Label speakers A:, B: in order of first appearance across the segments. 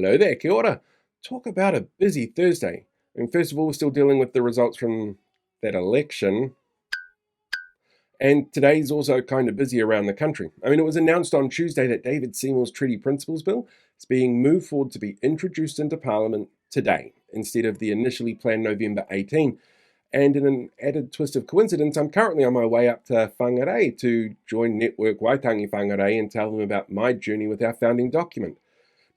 A: Hello there, kia ora. Talk about a busy Thursday. First of all, we're still dealing with the results from that election, and today's also kind of busy around the country. It was announced on Tuesday that David Seymour's Treaty Principles Bill is being moved forward to be introduced into Parliament today, instead of the initially planned November 18. And in an added twist of coincidence, I'm currently on my way up to Whangarei to join Network Waitangi Whangarei and tell them about my journey with our founding document.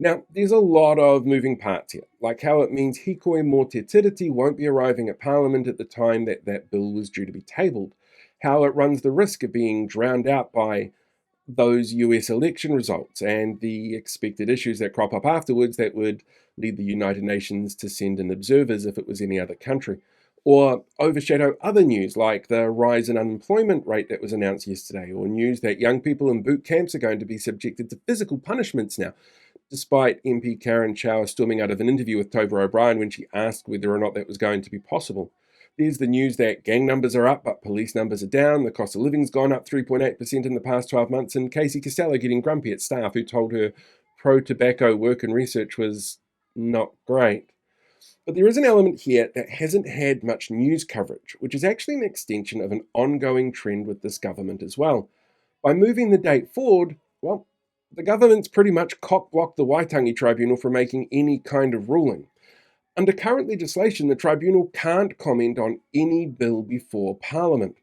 A: Now, there's a lot of moving parts here, like how it means Hikoi Mō Te Tiriti won't be arriving at Parliament at the time that that bill was due to be tabled, how it runs the risk of being drowned out by those US election results and the expected issues that crop up afterwards that would lead the United Nations to send in observers if it was any other country, or overshadow other news like the rise in unemployment rate that was announced yesterday, or news that young people in boot camps are going to be subjected to physical punishments now, despite MP Karen Chow storming out of an interview with Tova O'Brien when she asked whether or not that was going to be possible. There's the news that gang numbers are up, but police numbers are down. The cost of living's gone up 3.8% in the past 12 months, and Casey Costello getting grumpy at staff who told her pro-tobacco work and research was not great. But there is an element here that hasn't had much news coverage, which is actually an extension of an ongoing trend with this government as well. By moving the date forward, well, the government's pretty much cock-blocked the Waitangi Tribunal from making any kind of ruling. Under current legislation, the tribunal can't comment on any bill before Parliament.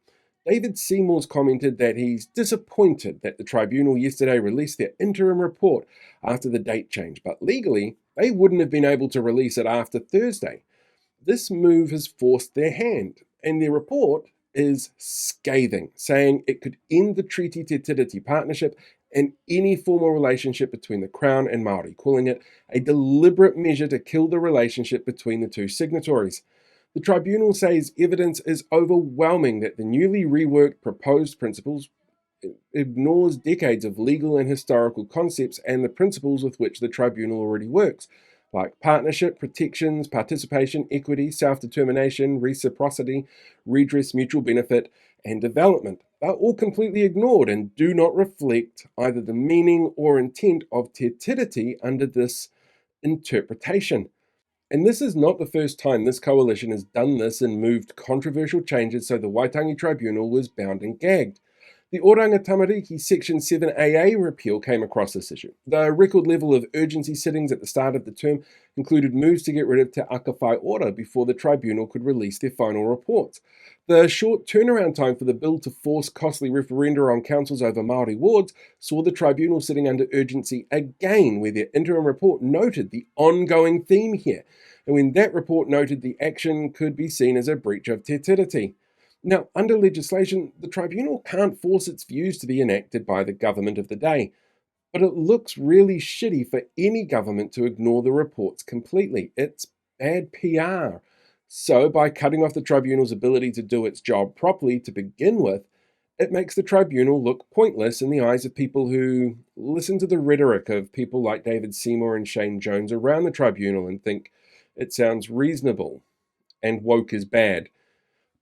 A: David Seymour's commented that he's disappointed that the tribunal yesterday released their interim report after the date change, but legally, they wouldn't have been able to release it after Thursday. This move has forced their hand, and their report is scathing, saying it could end the Treaty Te Tiriti partnership and any formal relationship between the Crown and Maori, calling it a deliberate measure to kill the relationship between the two signatories. The tribunal says evidence is overwhelming that the newly reworked proposed principles ignores decades of legal and historical concepts and the principles with which the tribunal already works, like partnership, protections, participation, equity, self-determination, reciprocity, redress, mutual benefit, and development. Are all completely ignored and do not reflect either the meaning or intent of Te Tiriti under this interpretation. And this is not the first time this coalition has done this and moved controversial changes so the Waitangi Tribunal was bound and gagged. The Oranga Tamariki Section 7AA repeal came across this issue. The record level of urgency sittings at the start of the term included moves to get rid of Te Akawhai Ora before the tribunal could release their final reports. The short turnaround time for the bill to force costly referenda on councils over Maori wards saw the tribunal sitting under urgency again, where their interim report noted the ongoing theme here, and when that report noted the action could be seen as a breach of Te Tiriti. Now, under legislation, the tribunal can't force its views to be enacted by the government of the day, but it looks really shitty for any government to ignore the reports completely. It's bad PR. So, by cutting off the tribunal's ability to do its job properly to begin with, it makes the tribunal look pointless in the eyes of people who listen to the rhetoric of people like David Seymour and Shane Jones around the tribunal and think it sounds reasonable and woke is bad.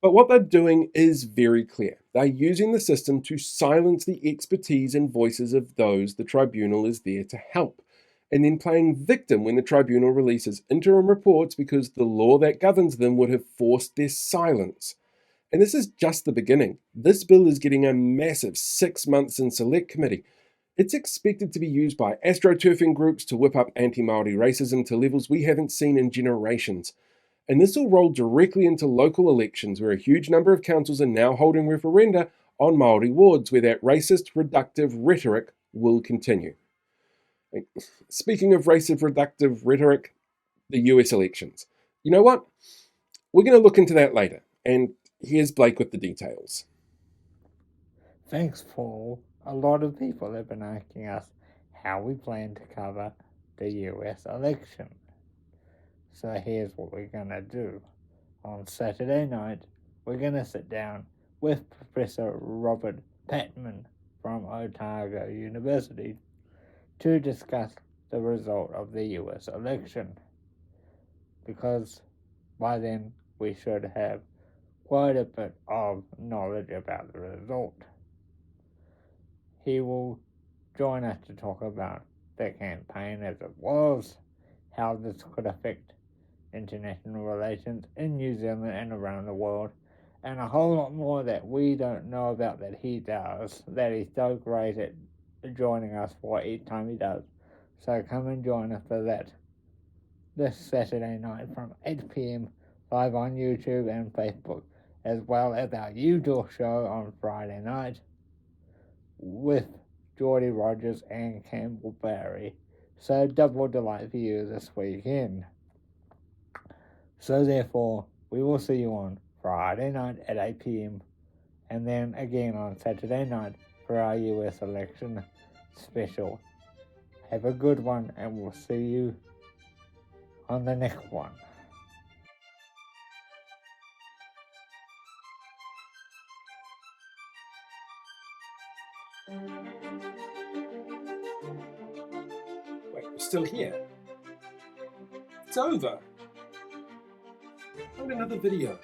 A: But what they're doing is very clear. They're using the system to silence the expertise and voices of those the tribunal is there to help, and then playing victim when the tribunal releases interim reports because the law that governs them would have forced their silence. And this is just the beginning. This bill is getting a massive 6 months in select committee. It's expected to be used by astroturfing groups to whip up anti-Maori racism to levels we haven't seen in generations. And this will roll directly into local elections where a huge number of councils are now holding referenda on Maori wards where that racist, reductive rhetoric will continue. Speaking of racist, reductive rhetoric, the US elections. You know what? We're going to look into that later. And here's Blake with the details.
B: Thanks, Paul. A lot of people have been asking us how we plan to cover the US election. So here's what we're going to do. On Saturday night, we're going to sit down with Professor Robert Patman from Otago University to discuss the result of the US election. Because by then we should have quite a bit of knowledge about the result. He will join us to talk about the campaign as it was how this could affect international relations in New Zealand and around the world, and a whole lot more that we don't know about that he does, that he's so great at joining us for each time he does. So come and join us for that this Saturday night from 8 p.m. live on YouTube and Facebook, as well as our usual show on Friday night with Geordie Rogers and Campbell Barry. So double delight for you this weekend. So therefore, we will see you on Friday night at 8 p.m. and then again on Saturday night for our US election special. Have a good one, and we'll see you on the next one.
A: Wait, we're still here. It's over. Find another video.